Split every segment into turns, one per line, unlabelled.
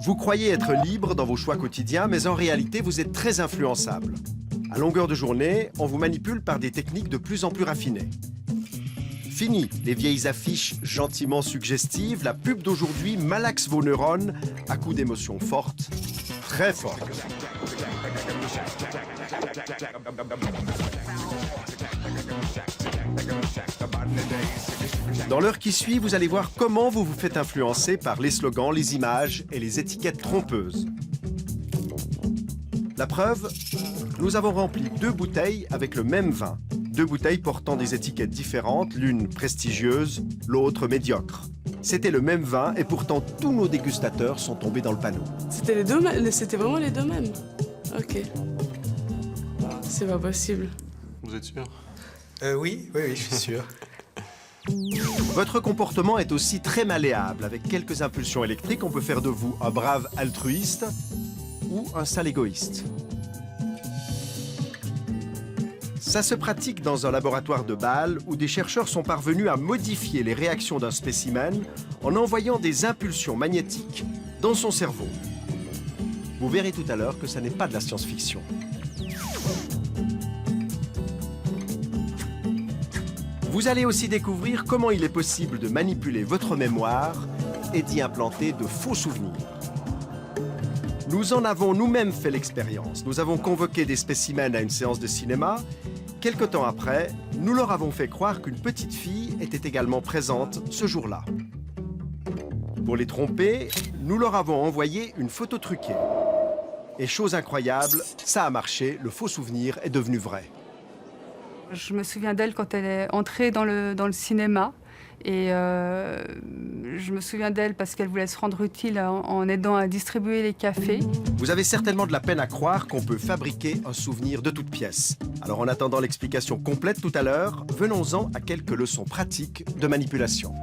Vous croyez être libre dans vos choix quotidiens, mais en réalité, vous êtes très influençable. À longueur de journée, on vous manipule par des techniques de plus en plus raffinées. Fini les vieilles affiches gentiment suggestives, la pub d'aujourd'hui malaxe vos neurones à coups d'émotions fortes, très fortes. Dans l'heure qui suit, vous allez voir comment vous vous faites influencer par les slogans, les images et les étiquettes trompeuses. La preuve, nous avons rempli 2 bouteilles avec le même vin. 2 bouteilles portant des étiquettes différentes, l'une prestigieuse, l'autre médiocre. C'était le même vin et pourtant tous nos dégustateurs sont tombés dans le panneau.
C'était les deux, c'était vraiment les deux mêmes. Ok. C'est pas possible.
Vous êtes sûr?
Oui, je suis sûr.
Votre comportement est aussi très malléable. Avec quelques impulsions électriques, on peut faire de vous un brave altruiste ou un sale égoïste. Ça se pratique dans un laboratoire de Bâle où des chercheurs sont parvenus à modifier les réactions d'un spécimen en envoyant des impulsions magnétiques dans son cerveau. Vous verrez tout à l'heure que ça n'est pas de la science-fiction. Vous allez aussi découvrir comment il est possible de manipuler votre mémoire et d'y implanter de faux souvenirs. Nous en avons nous-mêmes fait l'expérience. Nous avons convoqué des spécimens à une séance de cinéma. Quelque temps après, nous leur avons fait croire qu'une petite fille était également présente ce jour-là. Pour les tromper, nous leur avons envoyé une photo truquée. Et chose incroyable, ça a marché, le faux souvenir est devenu vrai.
Je me souviens d'elle quand elle est entrée dans le cinéma. Et je me souviens d'elle parce qu'elle voulait se rendre utile en aidant à distribuer les cafés.
Vous avez certainement de la peine à croire qu'on peut fabriquer un souvenir de toutes pièces. Alors en attendant l'explication complète tout à l'heure, venons-en à quelques leçons pratiques de manipulation.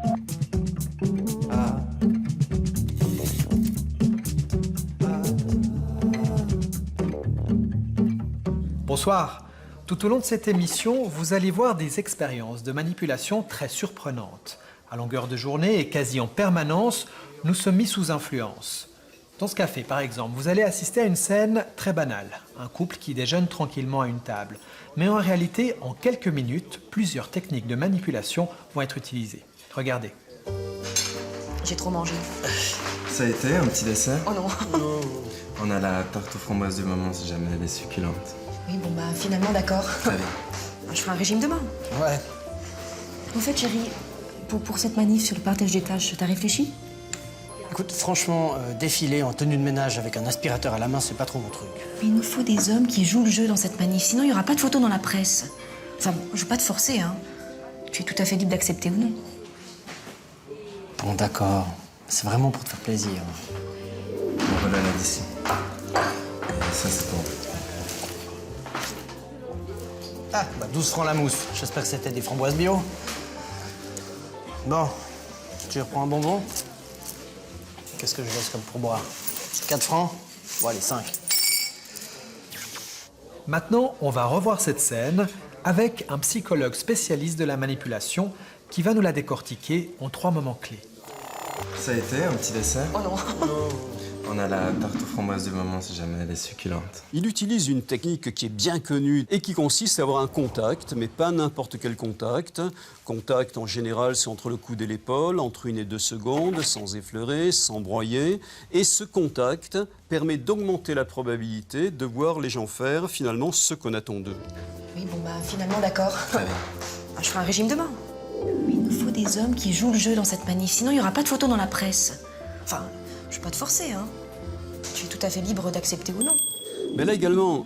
Bonsoir. Tout au long de cette émission, vous allez voir des expériences de manipulation très surprenantes. À longueur de journée et quasi en permanence, nous sommes mis sous influence. Dans ce café, par exemple, vous allez assister à une scène très banale. Un couple qui déjeune tranquillement à une table. Mais en réalité, en quelques minutes, plusieurs techniques de manipulation vont être utilisées. Regardez.
J'ai trop mangé.
Ça a été un petit dessert?
Oh non.
On a la tarte aux framboises de maman si jamais elle est succulente.
Oui, bon bah finalement d'accord.
Très bien.
Je ferai un régime demain.
Ouais.
Au fait, chérie, pour cette manif sur le partage des tâches, t'as réfléchi?
Écoute, franchement, défiler en tenue de ménage avec un aspirateur à la main, c'est pas trop mon truc.
Mais il nous faut des hommes qui jouent le jeu dans cette manif, sinon il n'y aura pas de photos dans la presse. Enfin, je veux pas te forcer, hein. Tu es tout à fait libre d'accepter ou non.
Bon, d'accord. C'est vraiment pour te faire plaisir.
Bon, voilà la d'ici. Ça, c'est pour vous.
Ah, bah 12 francs la mousse. J'espère que c'était des framboises bio. Bon, tu reprends un bonbon? Qu'est-ce que je laisse comme pourboire? 4 francs? Bon, allez, 5.
Maintenant, on va revoir cette scène avec un psychologue spécialiste de la manipulation qui va nous la décortiquer en 3 moments clés.
Ça a été un petit dessert?
Oh non.
On a la tarte aux framboises de maman si jamais elle est succulente.
Il utilise une technique qui est bien connue et qui consiste à avoir un contact, mais pas n'importe quel contact. Contact, en général, c'est entre le coude et l'épaule, entre 1 et 2 secondes, sans effleurer, sans broyer. Et ce contact permet d'augmenter la probabilité de voir les gens faire, finalement, ce qu'on attend d'eux.
Oui, bon bah finalement d'accord.
Très bien.
Je ferai un régime demain. Mais il nous faut des hommes qui jouent le jeu dans cette manif, sinon il n'y aura pas de photos dans la presse. Enfin, je veux pas te forcer, hein. Tu es tout à fait libre d'accepter ou non.
Mais là également,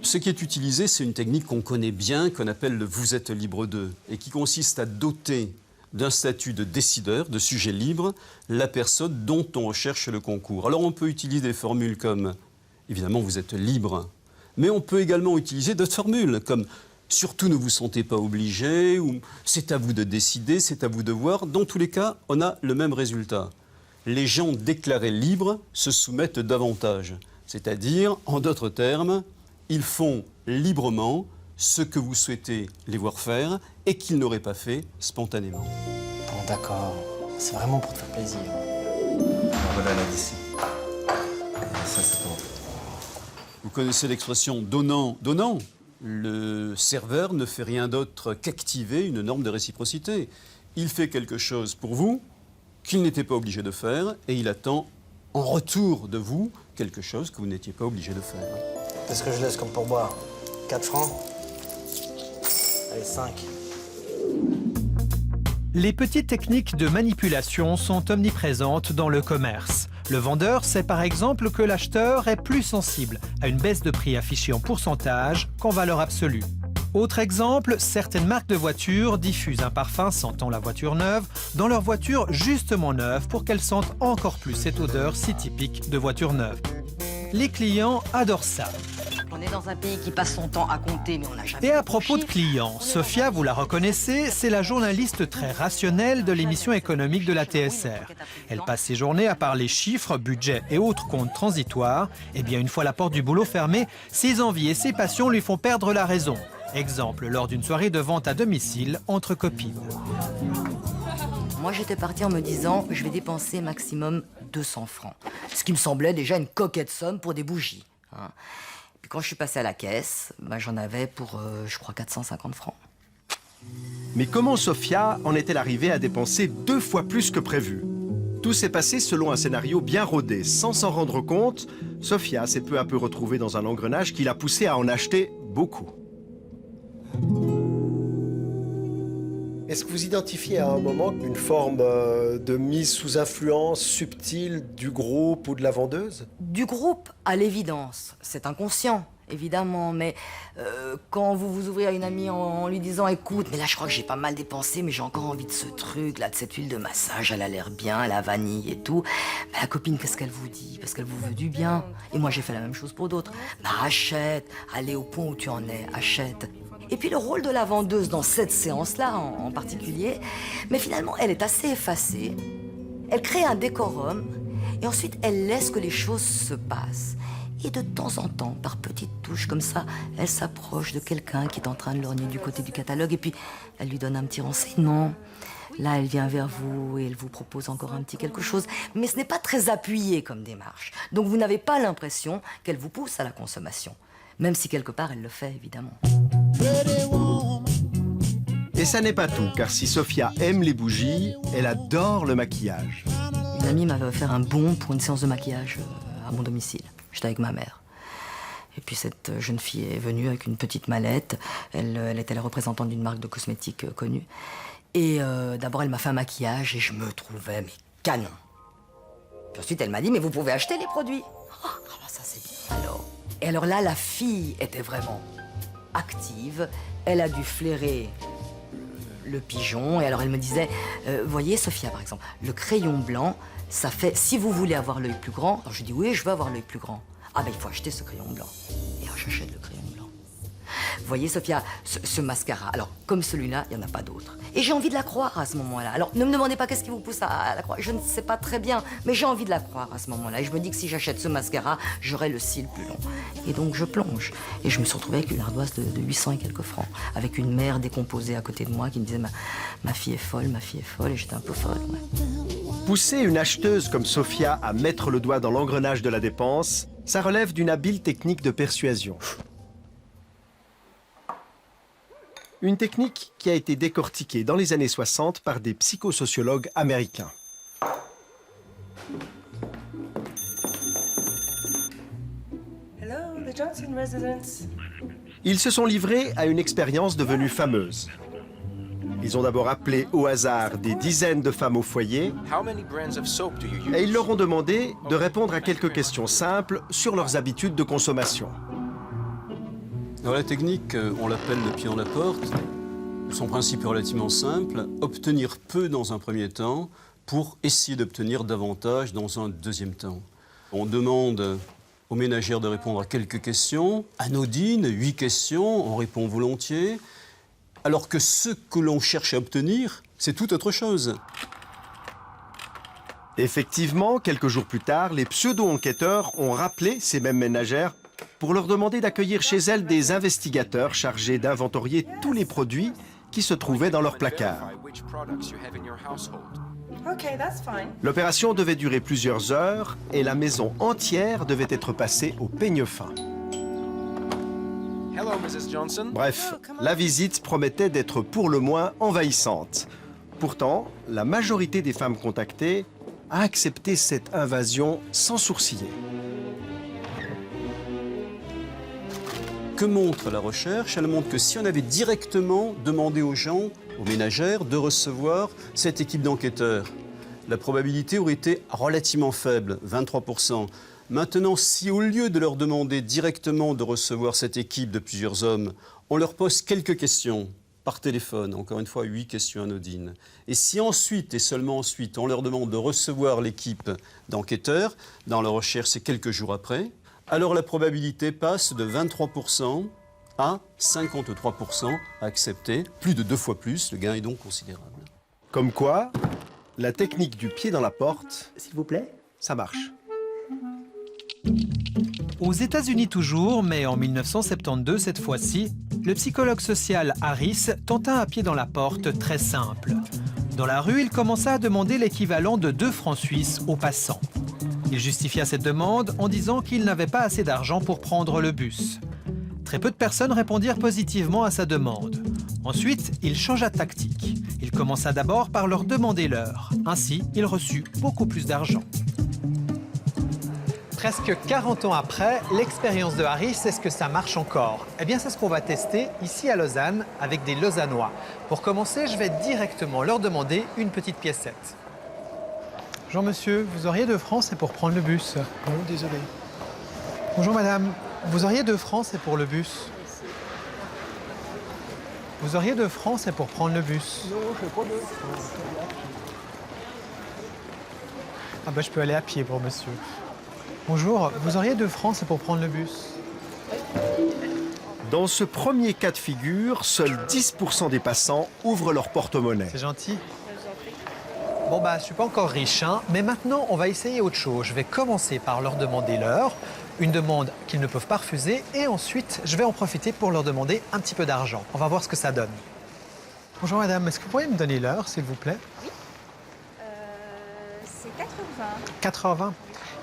ce qui est utilisé, c'est une technique qu'on connaît bien, qu'on appelle le « vous êtes libre d'eux » et qui consiste à doter d'un statut de décideur, de sujet libre, la personne dont on recherche le concours. Alors on peut utiliser des formules comme « évidemment, vous êtes libre », mais on peut également utiliser d'autres formules comme « surtout ne vous sentez pas obligé » ou « c'est à vous de décider, c'est à vous de voir ». Dans tous les cas, on a le même résultat. Les gens déclarés libres se soumettent davantage. C'est-à-dire, en d'autres termes, ils font librement ce que vous souhaitez les voir faire et qu'ils n'auraient pas fait spontanément.
Bon, d'accord. C'est vraiment pour te faire plaisir.
Bon, voilà la d'ici. ça c'est pour vous.
Vous connaissez l'expression donnant, donnant. Le serveur ne fait rien d'autre qu'activer une norme de réciprocité. Il fait quelque chose pour vous qu'il n'était pas obligé de faire et il attend en retour de vous quelque chose que vous n'étiez pas obligé de faire.
Qu'est-ce que je laisse comme pourboire? 4 francs? Allez, 5.
Les petites techniques de manipulation sont omniprésentes dans le commerce. Le vendeur sait par exemple que l'acheteur est plus sensible à une baisse de prix affichée en pourcentage qu'en valeur absolue. Autre exemple, certaines marques de voitures diffusent un parfum sentant la voiture neuve dans leur voiture justement neuve pour qu'elles sentent encore plus cette odeur si typique de voiture neuve. Les clients adorent ça.
On est dans un pays qui passe son temps à compter, mais on n'a jamais...
Et à propos de clients, Sophia, vous la reconnaissez, c'est la journaliste très rationnelle de l'émission économique de la TSR. Elle passe ses journées à parler chiffres, budget et autres comptes transitoires. Et bien, une fois la porte du boulot fermée, ses envies et ses passions lui font perdre la raison. Exemple, lors d'une soirée de vente à domicile entre copines.
Moi, j'étais partie en me disant, je vais dépenser maximum 200 francs. Ce qui me semblait déjà une coquette somme pour des bougies. Hein. Puis quand je suis passée à la caisse, j'en avais pour, je crois, 450 francs.
Mais comment Sophia en est-elle arrivée à dépenser 2 fois plus que prévu? Tout s'est passé selon un scénario bien rodé. Sans s'en rendre compte, Sophia s'est peu à peu retrouvée dans un engrenage qui l'a poussée à en acheter beaucoup.
Est-ce que vous identifiez à un moment une forme de mise sous influence subtile du groupe ou de la vendeuse?
Du groupe, à l'évidence. C'est inconscient, évidemment, mais quand vous vous ouvrez à une amie en lui disant « Écoute, mais là, je crois que j'ai pas mal dépensé, mais j'ai encore envie de ce truc, là, de cette huile de massage, elle a l'air bien, la vanille et tout. » La copine, qu'est-ce qu'elle vous dit? Parce qu'elle vous veut du bien. Et moi, j'ai fait la même chose pour d'autres. Achète, allez au point où tu en es, achète. Et puis le rôle de la vendeuse dans cette séance-là en particulier, mais finalement, elle est assez effacée. Elle crée un décorum et ensuite, elle laisse que les choses se passent. Et de temps en temps, par petites touches comme ça, elle s'approche de quelqu'un qui est en train de lorgner du côté du catalogue et puis elle lui donne un petit renseignement. Là, elle vient vers vous et elle vous propose encore un petit quelque chose. Mais ce n'est pas très appuyé comme démarche. Donc vous n'avez pas l'impression qu'elle vous pousse à la consommation. Même si quelque part, elle le fait, évidemment.
Et ça n'est pas tout, car si Sophia aime les bougies, elle adore le maquillage.
Une amie m'avait offert un bon pour une séance de maquillage à mon domicile. J'étais avec ma mère. Et puis cette jeune fille est venue avec une petite mallette. Elle était la représentante d'une marque de cosmétiques connue. Et d'abord, elle m'a fait un maquillage et je me trouvais, mais canon. Puis ensuite, elle m'a dit, mais vous pouvez acheter les produits. Oh, ça c'est bien. Et alors là, la fille était vraiment active. Elle a dû flairer le pigeon. Et alors elle me disait, voyez Sophia par exemple, le crayon blanc, ça fait, si vous voulez avoir l'œil plus grand, alors je dis oui, je veux avoir l'œil plus grand. Ah ben il faut acheter ce crayon blanc. Et alors j'achète le crayon blanc. Voyez Sophia, ce mascara, alors comme celui-là, il n'y en a pas d'autre. Et j'ai envie de la croire à ce moment-là. Alors ne me demandez pas qu'est-ce qui vous pousse à la croire, je ne sais pas très bien, mais j'ai envie de la croire à ce moment-là. Et je me dis que si j'achète ce mascara, j'aurai le cil plus long. Et donc je plonge. Et je me suis retrouvée avec une ardoise de 800 et quelques francs, avec une mère décomposée à côté de moi qui me disait ma fille est folle, et j'étais un peu folle. Ouais.
Pousser une acheteuse comme Sophia à mettre le doigt dans l'engrenage de la dépense, ça relève d'une habile technique de persuasion. Une technique qui a été décortiquée dans les années 60 par des psychosociologues américains.
Hello, the Johnson residence.
Ils se sont livrés à une expérience devenue fameuse. Ils ont d'abord appelé au hasard des dizaines de femmes au foyer et ils leur ont demandé de répondre à quelques questions simples sur leurs habitudes de consommation.
Alors la technique, on l'appelle le pied en la porte. Son principe est relativement simple, obtenir peu dans un premier temps pour essayer d'obtenir davantage dans un deuxième temps. On demande aux ménagères de répondre à quelques questions, anodines, 8 questions, on répond volontiers, alors que ce que l'on cherche à obtenir, c'est tout autre chose.
Effectivement, quelques jours plus tard, les pseudo-enquêteurs ont rappelé ces mêmes ménagères pour leur demander d'accueillir chez elles des investigateurs chargés d'inventorier tous les produits qui se trouvaient dans leur placard.
Okay, that's fine.
L'opération devait durer plusieurs heures et la maison entière devait être passée au peigne fin. Bref, la visite promettait d'être pour le moins envahissante. Pourtant, la majorité des femmes contactées a accepté cette invasion sans sourciller.
Que montre la recherche? Elle montre que si on avait directement demandé aux gens, aux ménagères, de recevoir cette équipe d'enquêteurs, la probabilité aurait été relativement faible, 23%. Maintenant, si au lieu de leur demander directement de recevoir cette équipe de plusieurs hommes, on leur pose quelques questions par téléphone, encore une fois 8 questions anodines, et si ensuite, et seulement ensuite, on leur demande de recevoir l'équipe d'enquêteurs, dans leur recherche c'est quelques jours après, alors la probabilité passe de 23% à 53% à accepter, plus de 2 fois plus, le gain est donc considérable.
Comme quoi, la technique du pied dans la porte,
S'il vous plaît.
ça marche.
Aux États-Unis toujours, mais en 1972 cette fois-ci, le psychologue social Harris tenta un pied dans la porte très simple. Dans la rue, il commença à demander l'équivalent de 2 francs suisses aux passants. Il justifia cette demande en disant qu'il n'avait pas assez d'argent pour prendre le bus. Très peu de personnes répondirent positivement à sa demande. Ensuite, il changea de tactique. Il commença d'abord par leur demander l'heure. Ainsi, il reçut beaucoup plus d'argent. Presque 40 ans après, l'expérience de Harris, est-ce que ça marche encore? Eh bien, c'est ce qu'on va tester ici à Lausanne avec des Lausannois. Pour commencer, je vais directement leur demander une petite piécette. Bonjour monsieur, vous auriez 2 francs, c'est pour prendre le bus. Oh, désolé. Bonjour madame, vous auriez 2 francs, c'est pour le bus. Vous auriez 2 francs, c'est pour prendre le bus. Non, je n'ai pas de... Ah ben, je peux aller à pied pour monsieur. Bonjour, vous auriez 2 francs, c'est pour prendre le bus.
Dans ce premier cas de figure, seuls 10% des passants ouvrent leur porte-monnaie.
C'est gentil. Bon bah, je suis pas encore riche, hein, mais maintenant on va essayer autre chose. Je vais commencer par leur demander l'heure, une demande qu'ils ne peuvent pas refuser, et ensuite je vais en profiter pour leur demander un petit peu d'argent. On va voir ce que ça donne. Bonjour madame, est-ce que vous pourriez me donner l'heure, s'il vous plaît?
Oui. C'est 4h20.
4h20.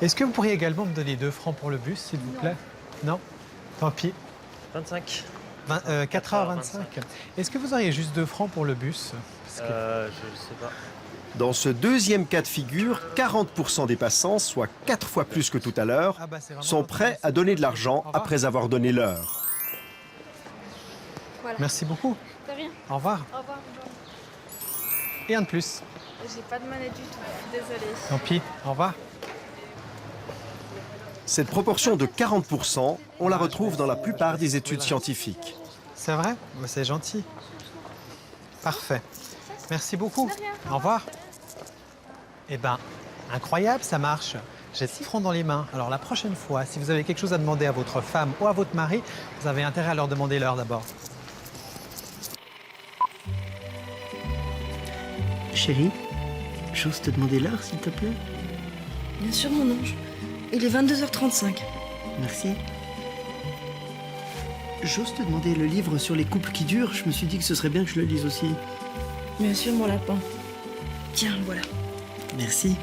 Est-ce que vous pourriez également me donner 2 francs pour le bus, s'il vous plaît? Non. Tant pis.
25.
4h25. Est-ce que vous auriez juste 2 francs pour le bus?
Je sais pas.
Dans ce deuxième cas de figure, 40% des passants, soit 4 fois plus que tout à l'heure, sont prêts à donner de l'argent après avoir donné l'heure.
Voilà.
Merci beaucoup.
De rien.
Au revoir.
Au revoir.
Et un de plus.
J'ai pas de monnaie du tout. Désolée.
Tant pis. Au revoir.
Cette proportion de 40%, on la retrouve dans la plupart des études scientifiques.
C'est vrai? C'est gentil. Parfait. Merci beaucoup. Au revoir. Eh ben, incroyable, ça marche. J'ai 6 francs dans les mains. Alors la prochaine fois, si vous avez quelque chose à demander à votre femme ou à votre mari, vous avez intérêt à leur demander l'heure d'abord.
Chérie, j'ose te demander l'heure, s'il te plaît?
Bien sûr, mon ange. Il est 22h35.
Merci. J'ose te demander le livre sur les couples qui durent. Je me suis dit que ce serait bien que je le lise aussi.
Bien sûr, mon lapin. Tiens, le voilà.
Merci.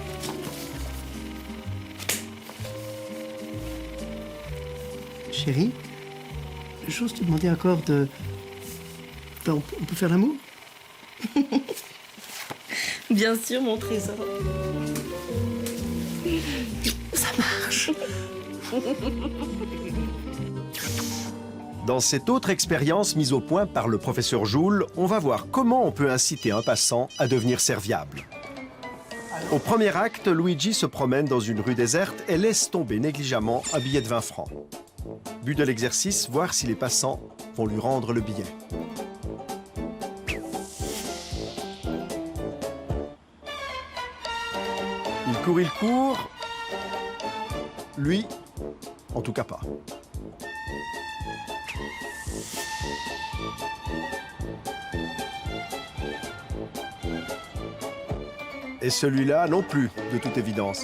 Chérie, j'ose te demander encore de... On peut faire l'amour?
Bien sûr, mon trésor. Ça marche.
Dans cette autre expérience mise au point par le professeur Joule, on va voir comment on peut inciter un passant à devenir serviable. Au premier acte, Luigi se promène dans une rue déserte et laisse tomber négligemment un billet de 20 francs. But de l'exercice, voir si les passants vont lui rendre le billet. Il court. Lui, en tout cas pas. Et celui-là non plus, de toute évidence.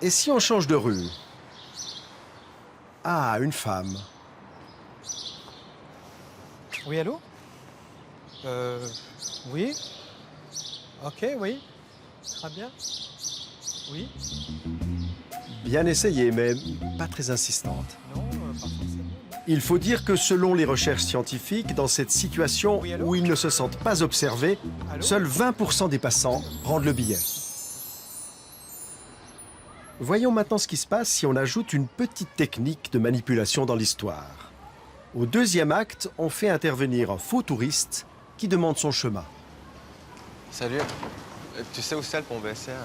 Et si on change de rue? Ah, une femme.
Oui, allô? Oui. Ok, oui. Très bien. Oui.
Bien essayé, mais pas très insistante.
Non, pas forcément.
Il faut dire que selon les recherches scientifiques, dans cette situation où ils ne se sentent pas observés, seuls 20% des passants rendent le billet. Voyons maintenant ce qui se passe si on ajoute une petite technique de manipulation dans l'histoire. Au deuxième acte, on fait intervenir un faux touriste qui demande son chemin.
Salut. Tu sais où c'est le pont Bessières?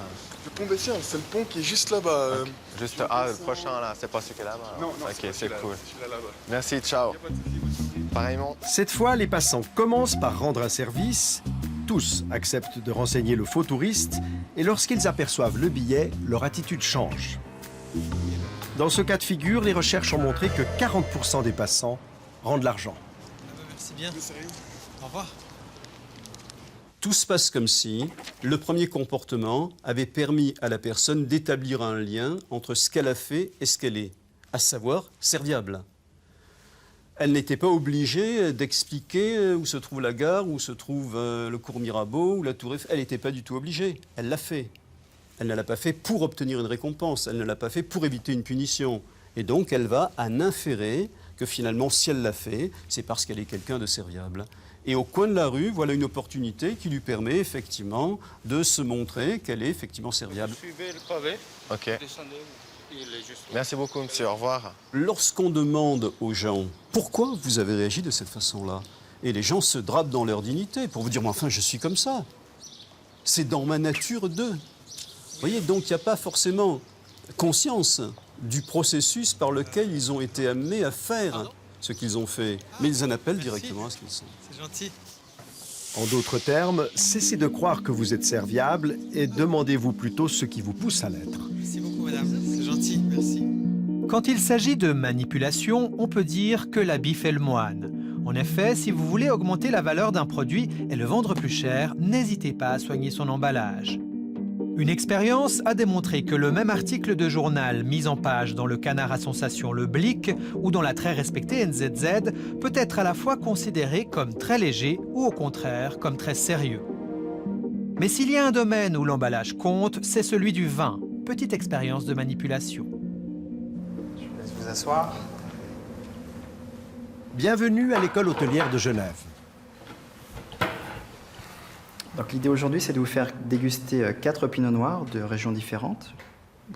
Le pont Bessières, c'est le pont qui est juste là-bas.
Juste, le prochain là, c'est pas celui qui est là-bas?
Non,
ok, c'est cool.
Là-bas.
Merci, ciao. Pareillement.
Cette fois, les passants commencent par rendre un service. Tous acceptent de renseigner le faux touriste et lorsqu'ils aperçoivent le billet, leur attitude change. Dans ce cas de figure, les recherches ont montré que 40% des passants rendent l'argent.
Merci bien. Au revoir.
Tout se passe comme si le premier comportement avait permis à la personne d'établir un lien entre ce qu'elle a fait et ce qu'elle est, à savoir serviable. Elle n'était pas obligée d'expliquer où se trouve la gare, où se trouve le cours Mirabeau, ou la tour Eiffel. Elle n'était pas du tout obligée. Elle l'a fait. Elle ne l'a pas fait pour obtenir une récompense. Elle ne l'a pas fait pour éviter une punition. Et donc, elle va en inférer que finalement, si elle l'a fait, c'est parce qu'elle est quelqu'un de serviable. Et au coin de la rue, voilà une opportunité qui lui permet effectivement de se montrer qu'elle est effectivement serviable.
Suivez le pavé. Ok. Merci beaucoup, monsieur. Au revoir.
Lorsqu'on demande aux gens pourquoi vous avez réagi de cette façon-là, et les gens se drapent dans leur dignité pour vous dire mais enfin je suis comme ça. C'est dans ma nature d'eux. Vous voyez, donc il n'y a pas forcément conscience du processus par lequel ils ont été amenés à faire ce qu'ils ont fait, mais ils en appellent directement à ce qu'ils sont.
C'est gentil.
En d'autres termes, cessez de croire que vous êtes serviable et demandez-vous plutôt ce qui vous pousse à l'être.
Merci beaucoup, madame. C'est gentil. Merci. Quand il s'agit de manipulation, on peut dire que l'habit fait le moine. En effet, si vous voulez augmenter la valeur d'un produit et le vendre plus cher, n'hésitez pas à soigner son emballage. Une expérience a démontré que le même article de journal mis en page dans le canard à sensation Le Blick ou dans la très respectée NZZ peut être à la fois considéré comme très léger ou au contraire comme très sérieux. Mais s'il y a un domaine où l'emballage compte, c'est celui du vin. Petite expérience de manipulation.
Je vous laisse vous asseoir.
Bienvenue à l'école hôtelière de Genève.
Donc l'idée aujourd'hui, c'est de vous faire déguster 4 pinots noirs de régions différentes.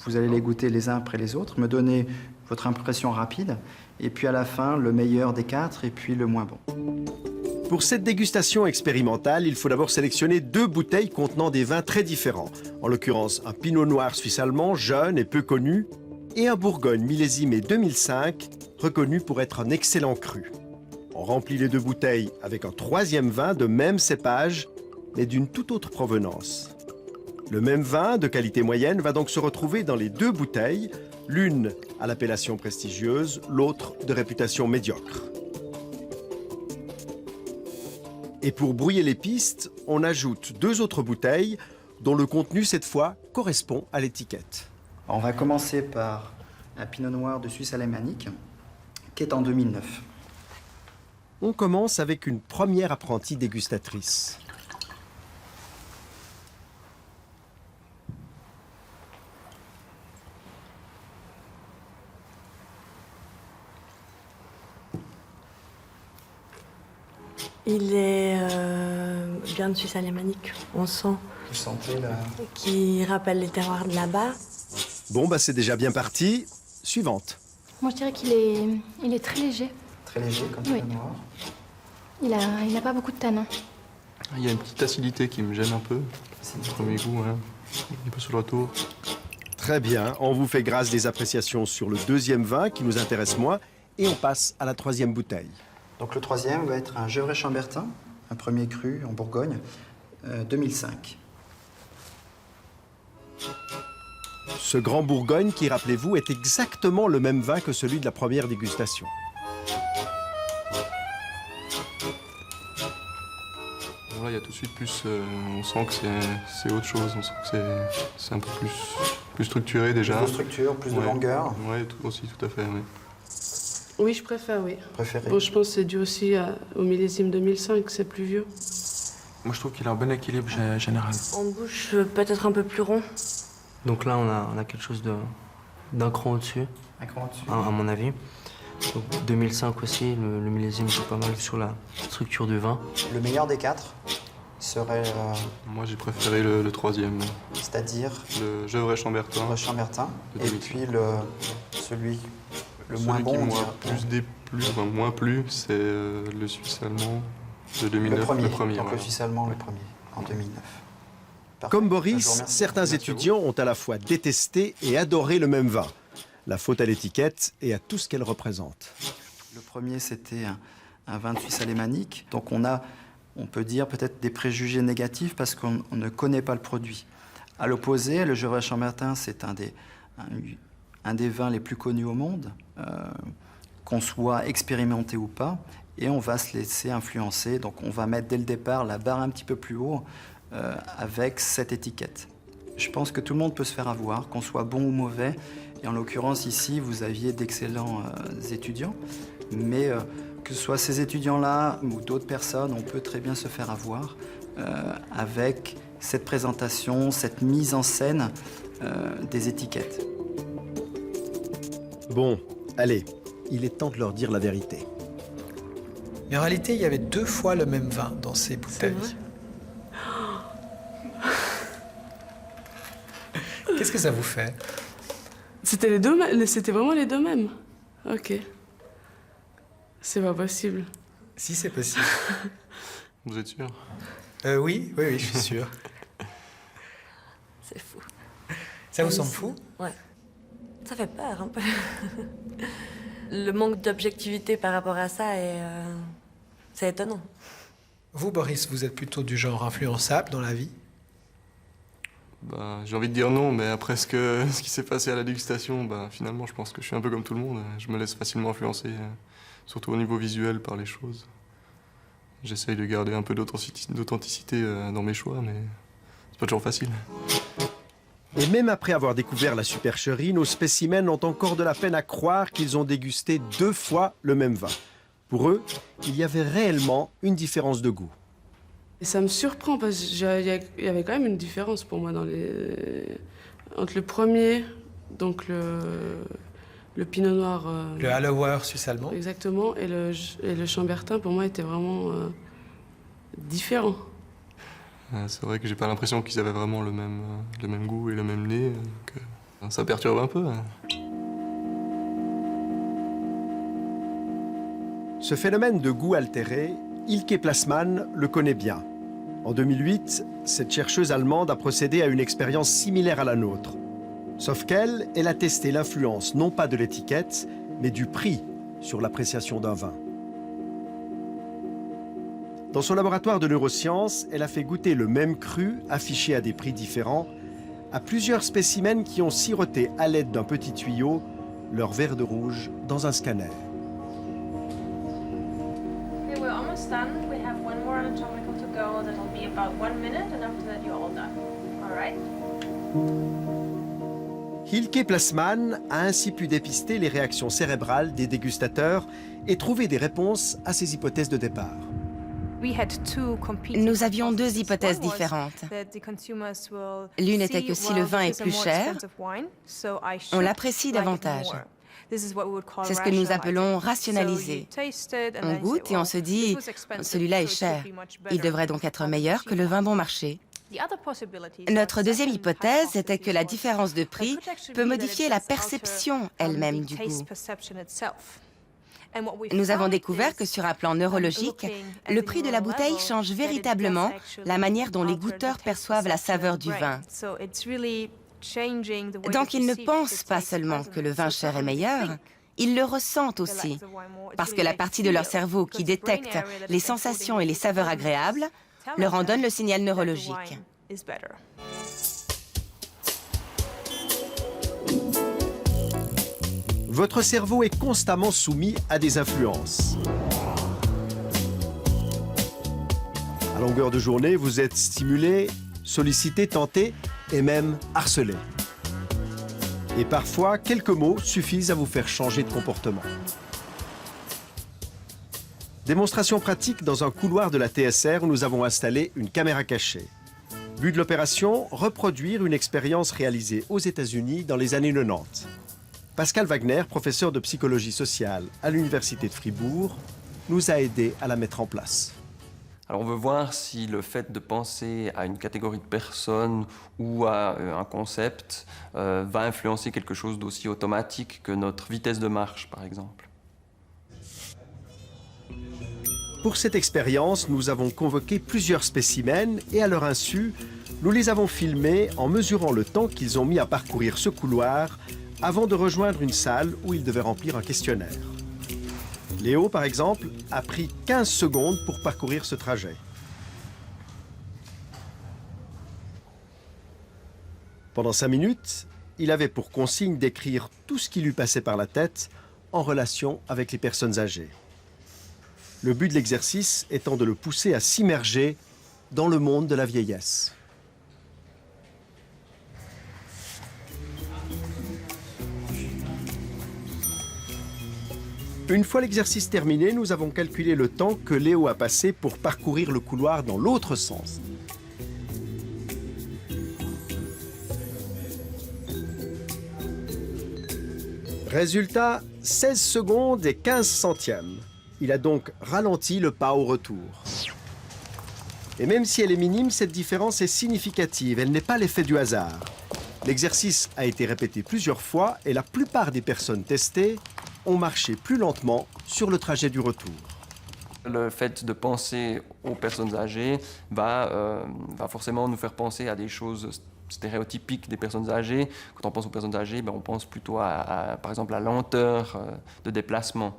Vous allez les goûter les uns après les autres, me donner votre impression rapide, et puis à la fin, le meilleur des 4 et puis le moins bon.
Pour cette dégustation expérimentale, il faut d'abord sélectionner 2 bouteilles contenant des vins très différents. En l'occurrence, un pinot noir suisse-allemand, jeune et peu connu, et un bourgogne millésimé 2005, reconnu pour être un excellent cru. On remplit les 2 bouteilles avec un 3e vin de même cépage, mais d'une toute autre provenance. Le même vin, de qualité moyenne, va donc se retrouver dans les 2 bouteilles, l'une à l'appellation prestigieuse, l'autre de réputation médiocre. Et pour brouiller les pistes, on ajoute 2 autres bouteilles, dont le contenu, cette fois, correspond à l'étiquette.
On va commencer par un pinot noir de Suisse alémanique, qui est en 2009.
On commence avec une première apprentie dégustatrice.
Il est bien de Suisse alémanique, on sent.
Vous sentez là?
Qui rappelle les terroirs de là-bas.
Bon, bah c'est déjà bien parti. Suivante.
Moi, je dirais qu'il est très léger.
Très léger comme
Oui.
pinot noir.
Il n'a pas beaucoup de tanins.
Il y a une petite acidité qui me gêne un peu. C'est le premier goût, hein. Un peu sur le retour.
Très bien, on vous fait grâce des appréciations sur le 2e vin qui nous intéresse moins et on passe à la 3e bouteille.
Donc le 3e va être un Gevrey-Chambertin, un premier cru en Bourgogne, 2005.
Ce grand Bourgogne qui, rappelez-vous, est exactement le même vin que celui de la première dégustation.
Bon, là, il y a tout de suite plus... on sent que c'est autre chose. On sent que c'est un peu plus structuré déjà.
Plus de structure, plus de longueur.
Oui, aussi, tout à fait, oui.
Oui, je préfère, oui.
Préféré.
Bon, je pense que c'est dû aussi au millésime 2005, c'est plus vieux.
Moi, je trouve qu'il a un bon équilibre général.
En bouche, peut-être un peu plus rond.
Donc là, on a quelque chose d'un cran au-dessus.
Un cran au-dessus.
À mon avis. Donc 2005 aussi, le millésime joue pas mal sur la structure du vin.
Le meilleur des 4 serait...
Moi, j'ai préféré le troisième.
C'est-à-dire
Le Gevrey-Chambertin.
Gevrey-Chambertin. Et puis celui le moins
Celui
bon,
qui
on
moi
dirait.
moins plu, c'est le Suisse allemand de 2009.
Le premier, donc
voilà.
le Suisse allemand, le premier, en 2009. Parfait.
Comme
Je vous
Boris,
remercie.
certains étudiants ont à la fois détesté et adoré le même vin. La faute à l'étiquette et à tout ce qu'elle représente.
Le premier, c'était un vin de Suisse alémanique. Donc on peut dire peut-être des préjugés négatifs parce qu'on ne connaît pas le produit. À l'opposé, le Gevrey-Chambertin, c'est un des vins les plus connus au monde, qu'on soit expérimenté ou pas, et on va se laisser influencer. Donc on va mettre dès le départ la barre un petit peu plus haut avec cette étiquette. Je pense que tout le monde peut se faire avoir, qu'on soit bon ou mauvais. Et en l'occurrence, ici, vous aviez d'excellents étudiants. Mais que ce soit ces étudiants-là ou d'autres personnes, on peut très bien se faire avoir avec cette présentation, cette mise en scène des étiquettes.
Bon, allez, il est temps de leur dire la vérité.
Mais en réalité, il y avait 2 fois le même vin dans ces bouteilles. Qu'est-ce que ça vous fait?
C'était vraiment les deux mêmes. Ok. C'est pas possible.
Si, c'est possible.
Vous êtes sûr?
Oui, je suis sûr.
C'est fou.
Ça vous semble fou?
Ouais. Ça fait peur un peu. Le manque d'objectivité par rapport à ça, c'est étonnant.
Vous, Boris, vous êtes plutôt du genre influençable dans la vie?
Bah, j'ai envie de dire non, mais après ce qui s'est passé à la dégustation, bah, finalement, je pense que je suis un peu comme tout le monde. Je me laisse facilement influencer, surtout au niveau visuel, par les choses. J'essaye de garder un peu d'authenticité dans mes choix, mais c'est pas toujours facile.
Et même après avoir découvert la supercherie, nos spécimens ont encore de la peine à croire qu'ils ont dégusté 2 fois le même vin. Pour eux, il y avait réellement une différence de goût.
Et ça me surprend parce qu'il y avait quand même une différence pour moi entre le premier, donc le pinot noir.
Le Hallauer suisse allemand.
Exactement, et le Chambertin pour moi était vraiment différent.
C'est vrai que j'ai pas l'impression qu'ils avaient vraiment le même goût et le même nez. Donc, ça perturbe un peu.
Ce phénomène de goût altéré, Ilke Plasman le connaît bien. En 2008, cette chercheuse allemande a procédé à une expérience similaire à la nôtre. Sauf qu'elle a testé l'influence non pas de l'étiquette, mais du prix sur l'appréciation d'un vin. Dans son laboratoire de neurosciences, elle a fait goûter le même cru, affiché à des prix différents, à plusieurs spécimens qui ont siroté à l'aide d'un petit tuyau leur verre de rouge dans un scanner.
Okay, we're almost done. We have one more anatomical to go. That'll be about 1 minute, and after that you're all done. All right?
Ilke Plasman a ainsi pu dépister les réactions cérébrales des dégustateurs et trouver des réponses à ces hypothèses de départ.
Nous avions 2 hypothèses différentes. L'une était que si le vin est plus cher, on l'apprécie davantage. C'est ce que nous appelons rationaliser. On goûte et on se dit « celui-là est cher, il devrait donc être meilleur que le vin bon marché ». Notre deuxième hypothèse était que la différence de prix peut modifier la perception elle-même du goût. Nous avons découvert que sur un plan neurologique, le prix de la bouteille change véritablement la manière dont les goûteurs perçoivent la saveur du vin. Donc ils ne pensent pas seulement que le vin cher est meilleur, ils le ressentent aussi, parce que la partie de leur cerveau qui détecte les sensations et les saveurs agréables leur en donne le signal neurologique.
Votre cerveau est constamment soumis à des influences. À longueur de journée, vous êtes stimulé, sollicité, tenté et même harcelé. Et parfois, quelques mots suffisent à vous faire changer de comportement. Démonstration pratique dans un couloir de la TSR où nous avons installé une caméra cachée. But de l'opération, reproduire une expérience réalisée aux États-Unis dans les années 90. Pascal Wagner, professeur de psychologie sociale à l'Université de Fribourg, nous a aidés à la mettre en place.
Alors on veut voir si le fait de penser à une catégorie de personnes ou à un concept va influencer quelque chose d'aussi automatique que notre vitesse de marche, par exemple.
Pour cette expérience, nous avons convoqué plusieurs spécimens et à leur insu, nous les avons filmés en mesurant le temps qu'ils ont mis à parcourir ce couloir avant de rejoindre une salle où ils devaient remplir un questionnaire. Léo, par exemple, a pris 15 secondes pour parcourir ce trajet. Pendant 5 minutes, il avait pour consigne d'écrire tout ce qui lui passait par la tête en relation avec les personnes âgées. Le but de l'exercice étant de le pousser à s'immerger dans le monde de la vieillesse. Une fois l'exercice terminé, nous avons calculé le temps que Léo a passé pour parcourir le couloir dans l'autre sens. Résultat, 16 secondes et 15 centièmes. Il a donc ralenti le pas au retour. Et même si elle est minime, cette différence est significative. Elle n'est pas l'effet du hasard. L'exercice a été répété plusieurs fois et la plupart des personnes testées ont marché plus lentement sur le trajet du retour.
Le fait de penser aux personnes âgées va forcément nous faire penser à des choses stéréotypiques des personnes âgées. Quand on pense aux personnes âgées, on pense plutôt par exemple, à la lenteur de déplacement.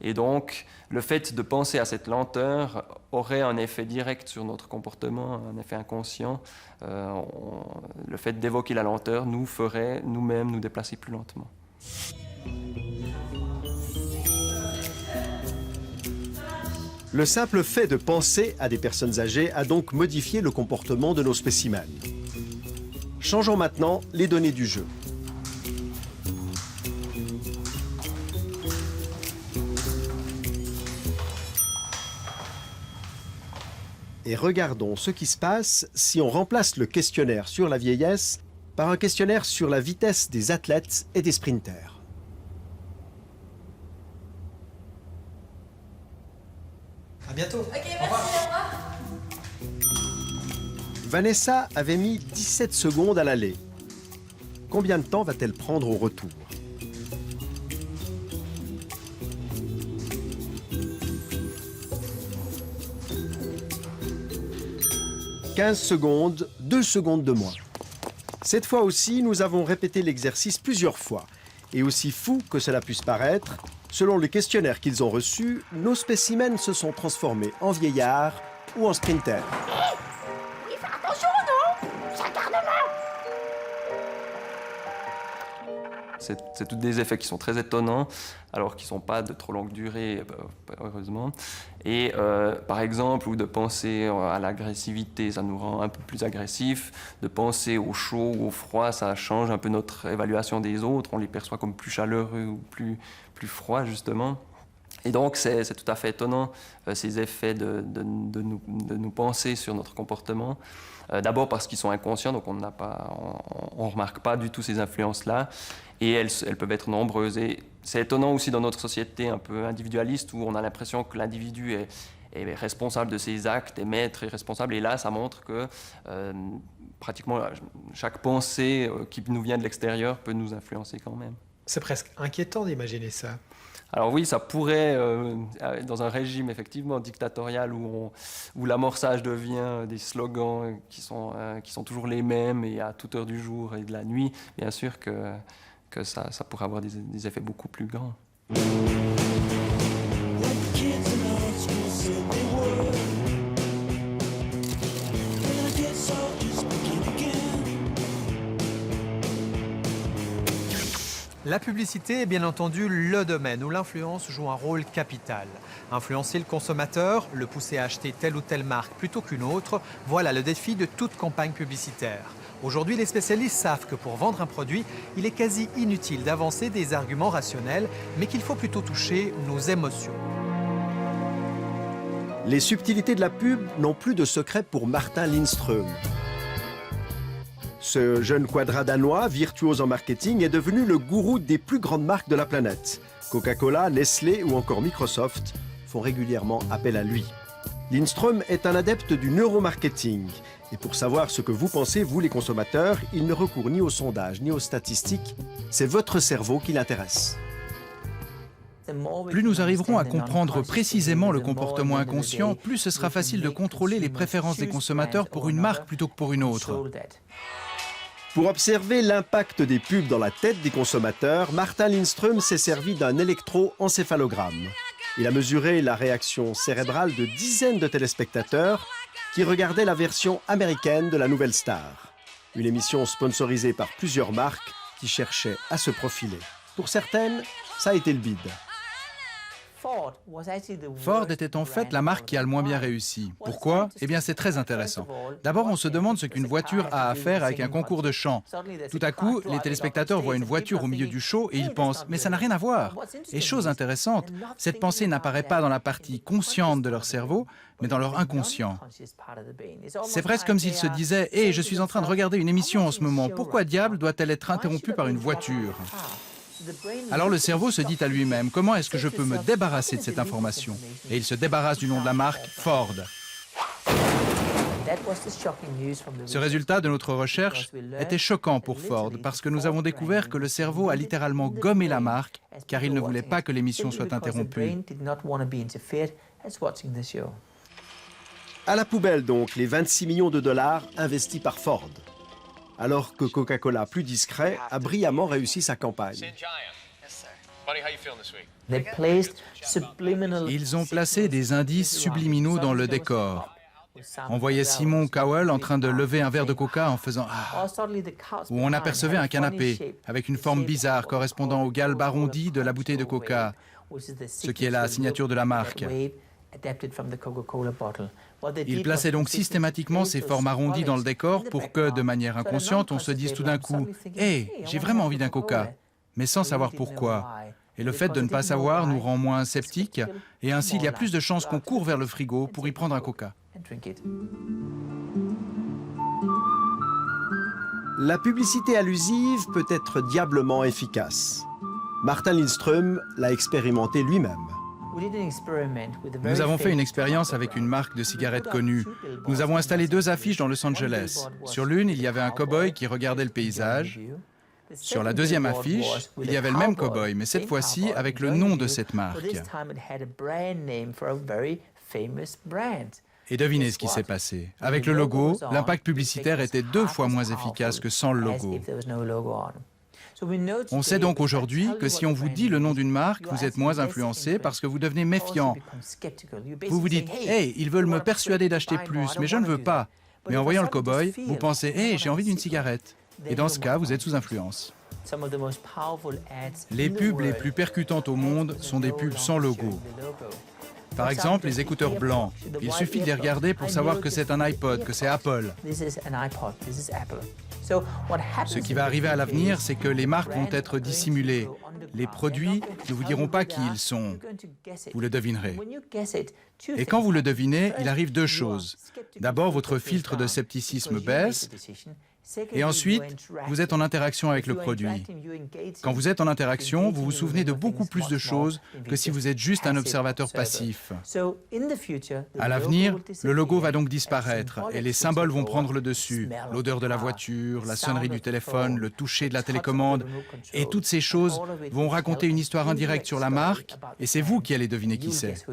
Et donc, le fait de penser à cette lenteur aurait un effet direct sur notre comportement, un effet inconscient. Le fait d'évoquer la lenteur nous ferait nous-mêmes nous déplacer plus lentement.
Le simple fait de penser à des personnes âgées a donc modifié le comportement de nos spécimens. Changeons maintenant les données du jeu. Et regardons ce qui se passe si on remplace le questionnaire sur la vieillesse par un questionnaire sur la vitesse des athlètes et des sprinters.
À bientôt.
Ok, merci, au revoir.
Vanessa avait mis 17 secondes à l'aller. Combien de temps va-t-elle prendre au retour? « 15 secondes, 2 secondes de moins. Cette fois aussi, nous avons répété l'exercice plusieurs fois. Et aussi fou que cela puisse paraître, selon le questionnaire qu'ils ont reçu, nos spécimens se sont transformés en vieillards ou en sprinters.
Il fait attention, non? Ça garde la main.
C'est tous des effets qui sont très étonnants, alors qu'ils ne sont pas de trop longue durée, heureusement. Et par exemple, ou de penser à l'agressivité, ça nous rend un peu plus agressifs. De penser au chaud ou au froid, ça change un peu notre évaluation des autres. On les perçoit comme plus chaleureux ou plus froids, justement. Et donc, c'est tout à fait étonnant, ces effets de nous penser sur notre comportement. D'abord parce qu'ils sont inconscients, donc on ne remarque pas du tout ces influences-là. Et elles peuvent être nombreuses. Et c'est étonnant aussi dans notre société un peu individualiste où on a l'impression que l'individu est responsable de ses actes, est maître et responsable. Et là, ça montre que pratiquement chaque pensée qui nous vient de l'extérieur peut nous influencer quand même.
C'est presque inquiétant d'imaginer ça.
Alors oui, ça pourrait, dans un régime effectivement dictatorial où l'amorçage devient des slogans qui sont toujours les mêmes et à toute heure du jour et de la nuit, bien sûr que ça pourrait avoir des effets beaucoup plus grands.
La publicité est bien entendu le domaine où l'influence joue un rôle capital. Influencer le consommateur, le pousser à acheter telle ou telle marque plutôt qu'une autre, voilà le défi de toute campagne publicitaire. Aujourd'hui, les spécialistes savent que pour vendre un produit, il est quasi inutile d'avancer des arguments rationnels, mais qu'il faut plutôt toucher nos émotions.
Les subtilités de la pub n'ont plus de secret pour Martin Lindström. Ce jeune quadra danois, virtuose en marketing, est devenu le gourou des plus grandes marques de la planète. Coca-Cola, Nestlé ou encore Microsoft font régulièrement appel à lui. Lindström est un adepte du neuromarketing. Et pour savoir ce que vous pensez, vous les consommateurs, il ne recourt ni aux sondages ni aux statistiques. C'est votre cerveau qui l'intéresse.
Plus nous arriverons à comprendre précisément le comportement inconscient, plus ce sera facile de contrôler les préférences des consommateurs pour une marque plutôt que pour une autre.
Pour observer l'impact des pubs dans la tête des consommateurs, Martin Lindström s'est servi d'un électroencéphalogramme. Il a mesuré la réaction cérébrale de dizaines de téléspectateurs qui regardaient la version américaine de La Nouvelle Star, une émission sponsorisée par plusieurs marques qui cherchaient à se profiler. Pour certaines, ça a été le bide.
Ford était en fait la marque qui a le moins bien réussi. Pourquoi? Eh bien, c'est très intéressant. D'abord, on se demande ce qu'une voiture a à faire avec un concours de chant. Tout à coup, les téléspectateurs voient une voiture au milieu du show et ils pensent « mais ça n'a rien à voir ». Et chose intéressante, cette pensée n'apparaît pas dans la partie consciente de leur cerveau, mais dans leur inconscient. C'est presque comme s'ils se disaient « hé, je suis en train de regarder une émission en ce moment, pourquoi diable doit-elle être interrompue par une voiture ?» Alors le cerveau se dit à lui-même, comment est-ce que je peux me débarrasser de cette information? Et il se débarrasse du nom de la marque, Ford. Ce résultat de notre recherche était choquant pour Ford parce que nous avons découvert que le cerveau a littéralement gommé la marque car il ne voulait pas que l'émission soit interrompue.
À la poubelle donc, les 26 millions de dollars investis par Ford. Alors que Coca-Cola, plus discret, a brillamment réussi sa campagne.
Ils ont placé des indices subliminaux dans le décor. On voyait Simon Cowell en train de lever un verre de coca en faisant « ah » ou on apercevait un canapé avec une forme bizarre correspondant au galbe arrondi de la bouteille de coca, ce qui est la signature de la marque. Ils plaçaient donc systématiquement ces formes arrondies dans le décor pour que, de manière inconsciente, on se dise tout d'un coup « Hé, j'ai vraiment envie d'un coca », mais sans savoir pourquoi. Et le fait de ne pas savoir nous rend moins sceptiques, et ainsi il y a plus de chances qu'on court vers le frigo pour y prendre un coca.
La publicité allusive peut être diablement efficace. Martin Lindström l'a expérimenté lui-même.
Nous avons fait une expérience avec une marque de cigarettes connue. Nous avons installé 2 affiches dans Los Angeles. Sur l'une, il y avait un cow-boy qui regardait le paysage. Sur la deuxième affiche, il y avait le même cow-boy, mais cette fois-ci avec le nom de cette marque. Et devinez ce qui s'est passé. Avec le logo, l'impact publicitaire était 2 fois moins efficace que sans le logo. On sait donc aujourd'hui que si on vous dit le nom d'une marque, vous êtes moins influencé parce que vous devenez méfiant. Vous vous dites « Hey, ils veulent me persuader d'acheter plus, mais je ne veux pas ». Mais en voyant le cow-boy, vous pensez « Hey, j'ai envie d'une cigarette ». Et dans ce cas, vous êtes sous influence. Les pubs les plus percutantes au monde sont des pubs sans logo. Par exemple, les écouteurs blancs. Il suffit de les regarder pour savoir que c'est un iPod, que c'est Apple. Ce qui va arriver à l'avenir, c'est que les marques vont être dissimulées. Les produits ne vous diront pas qui ils sont. Vous le devinerez. Et quand vous le devinez, il arrive 2 choses. D'abord, votre filtre de scepticisme baisse. Et ensuite, vous êtes en interaction avec le produit. Quand vous êtes en interaction, vous vous souvenez de beaucoup plus de choses que si vous êtes juste un observateur passif. À l'avenir, le logo va donc disparaître et les symboles vont prendre le dessus. L'odeur de la voiture, la sonnerie du téléphone, le toucher de la télécommande. Et toutes ces choses vont raconter une histoire indirecte sur la marque et c'est vous qui allez deviner qui c'est.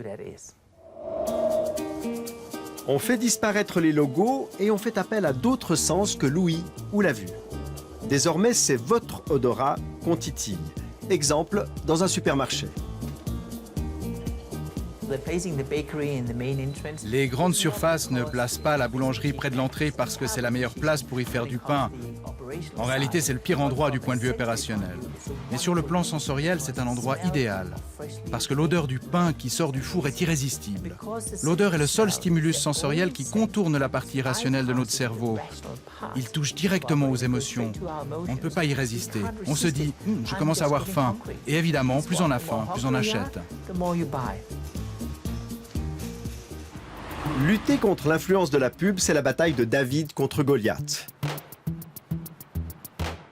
On fait disparaître les logos et on fait appel à d'autres sens que l'ouïe ou la vue. Désormais, c'est votre odorat qu'on titille. Exemple, dans un supermarché.
Les grandes surfaces ne placent pas la boulangerie près de l'entrée parce que c'est la meilleure place pour y faire du pain. En réalité, c'est le pire endroit du point de vue opérationnel. Mais sur le plan sensoriel, c'est un endroit idéal. Parce que l'odeur du pain qui sort du four est irrésistible. L'odeur est le seul stimulus sensoriel qui contourne la partie rationnelle de notre cerveau. Il touche directement aux émotions. On ne peut pas y résister. On se dit « je commence à avoir faim ». Et évidemment, plus on a faim, plus on achète.
Lutter contre l'influence de la pub, c'est la bataille de David contre Goliath.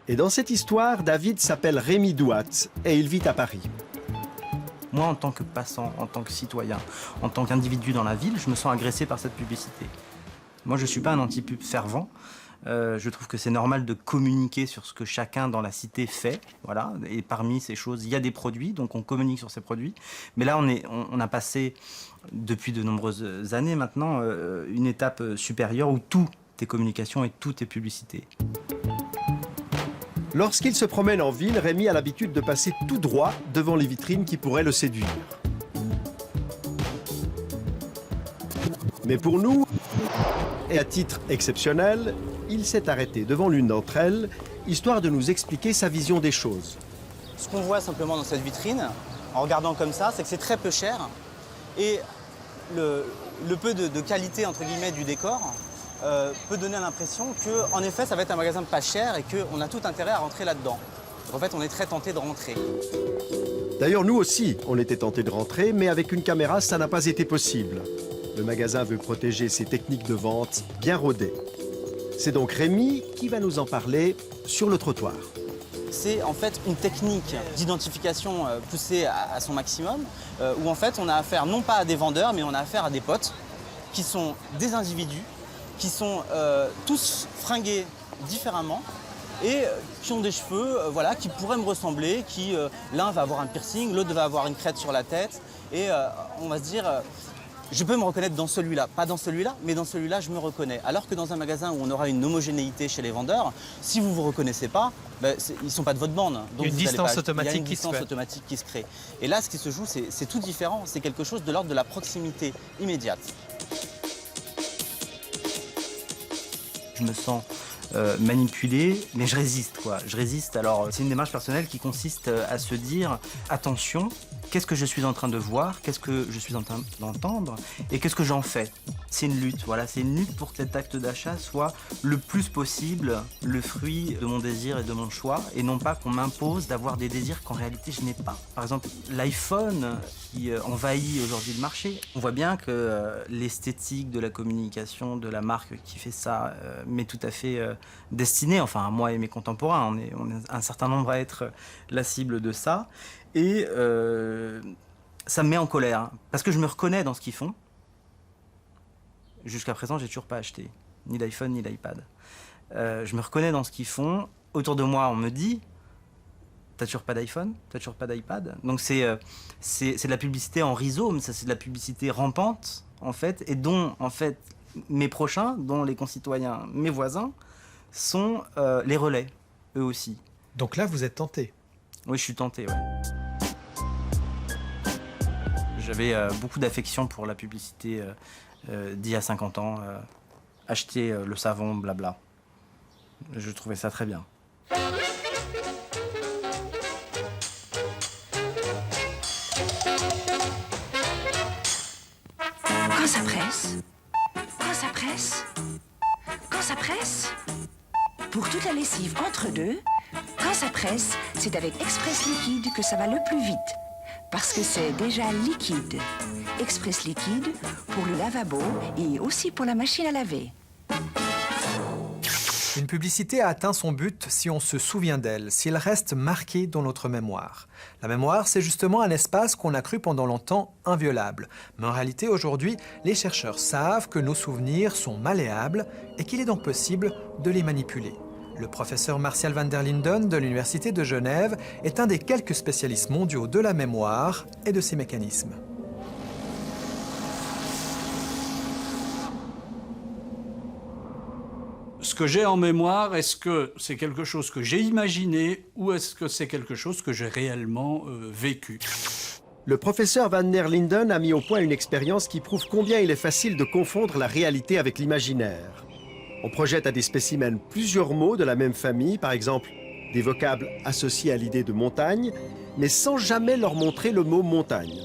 Et dans cette histoire, David s'appelle Rémi Douat et il vit à Paris.
Moi, en tant que passant, en tant que citoyen, en tant qu'individu dans la ville, je me sens agressé par cette publicité. Moi, je ne suis pas un anti-pub fervent. Je trouve que c'est normal de communiquer sur ce que chacun dans la cité fait. Voilà. Et parmi ces choses, il y a des produits, donc on communique sur ces produits. Mais là, on a passé, depuis de nombreuses années maintenant, une étape supérieure où tout est communication et tout est publicité.
Lorsqu'il se promène en ville, Rémi a l'habitude de passer tout droit devant les vitrines qui pourraient le séduire. Mais pour nous, et à titre exceptionnel, il s'est arrêté devant l'une d'entre elles, histoire de nous expliquer sa vision des choses.
Ce qu'on voit simplement dans cette vitrine, en regardant comme ça, c'est que c'est très peu cher. Et le peu de qualité, entre guillemets, du décor peut donner l'impression qu'en effet, ça va être un magasin pas cher et qu'on a tout intérêt à rentrer là-dedans. En fait, on est très tenté de rentrer.
D'ailleurs, nous aussi, on était tentés de rentrer, mais avec une caméra, ça n'a pas été possible. Le magasin veut protéger ses techniques de vente bien rodées. C'est donc Rémi qui va nous en parler sur le trottoir.
C'est en fait une technique d'identification poussée à son maximum, où en fait on a affaire non pas à des vendeurs, mais on a affaire à des potes qui sont des individus, qui sont tous fringués différemment et qui ont des cheveux voilà, qui pourraient me ressembler, qui l'un va avoir un piercing, l'autre va avoir une crête sur la tête et on va se dire je peux me reconnaître dans celui-là, pas dans celui-là, mais dans celui-là je me reconnais. Alors que dans un magasin où on aura une homogénéité chez les vendeurs, si vous ne vous reconnaissez pas, ben, ils ne sont pas de votre bande. Donc
une distance automatique,
il y a une distance automatique qui se crée. Et là, ce qui se joue, c'est tout différent. C'est quelque chose de l'ordre de la proximité immédiate. Je me sens manipulé, mais je résiste, quoi. Je résiste. Alors, c'est une démarche personnelle qui consiste à se dire attention, qu'est-ce que je suis en train de voir, qu'est-ce que je suis en train d'entendre et qu'est-ce que j'en fais. C'est une lutte, voilà, c'est une lutte pour que cet acte d'achat soit le plus possible le fruit de mon désir et de mon choix et non pas qu'on m'impose d'avoir des désirs qu'en réalité je n'ai pas. Par exemple, l'iPhone qui envahit aujourd'hui le marché. On voit bien que l'esthétique de la communication de la marque qui fait ça m'est tout à fait destinée, enfin à moi et mes contemporains, on est un certain nombre à être la cible de ça. Et ça me met en colère, parce que je me reconnais dans ce qu'ils font. Jusqu'à présent, j'ai toujours pas acheté, ni d'iPhone, ni d'iPad. Je me reconnais dans ce qu'ils font. Autour de moi, on me dit « T'as toujours pas d'iPhone? T'as toujours pas d'iPad ?» Donc c'est de la publicité en rhizome, ça c'est de la publicité rampante, en fait, et dont, en fait, mes prochains, dont les concitoyens, mes voisins, sont les relais, eux aussi.
Donc là, vous êtes tenté?
Oui, je suis tenté, ouais. J'avais beaucoup d'affection pour la publicité d'il y a 50 ans. Acheter le savon, blabla. Je trouvais ça très bien.
Quand ça presse, quand ça presse, quand ça presse, pour toute la lessive entre deux, quand ça presse, c'est avec Express Liquide que ça va le plus vite. Parce que c'est déjà liquide. Express Liquide pour le lavabo et aussi pour la machine à laver.
Une publicité a atteint son but si on se souvient d'elle, si elle reste marquée dans notre mémoire. La mémoire, c'est justement un espace qu'on a cru pendant longtemps inviolable. Mais en réalité, aujourd'hui, les chercheurs savent que nos souvenirs sont malléables et qu'il est donc possible de les manipuler. Le professeur Martial van der Linden de l'Université de Genève est un des quelques spécialistes mondiaux de la mémoire et de ses mécanismes.
Ce que j'ai en mémoire, est-ce que c'est quelque chose que j'ai imaginé ou est-ce que c'est quelque chose que j'ai réellement vécu?
Le professeur van der Linden a mis au point une expérience qui prouve combien il est facile de confondre la réalité avec l'imaginaire. On projette à des spécimens plusieurs mots de la même famille, par exemple des vocables associés à l'idée de montagne, mais sans jamais leur montrer le mot montagne.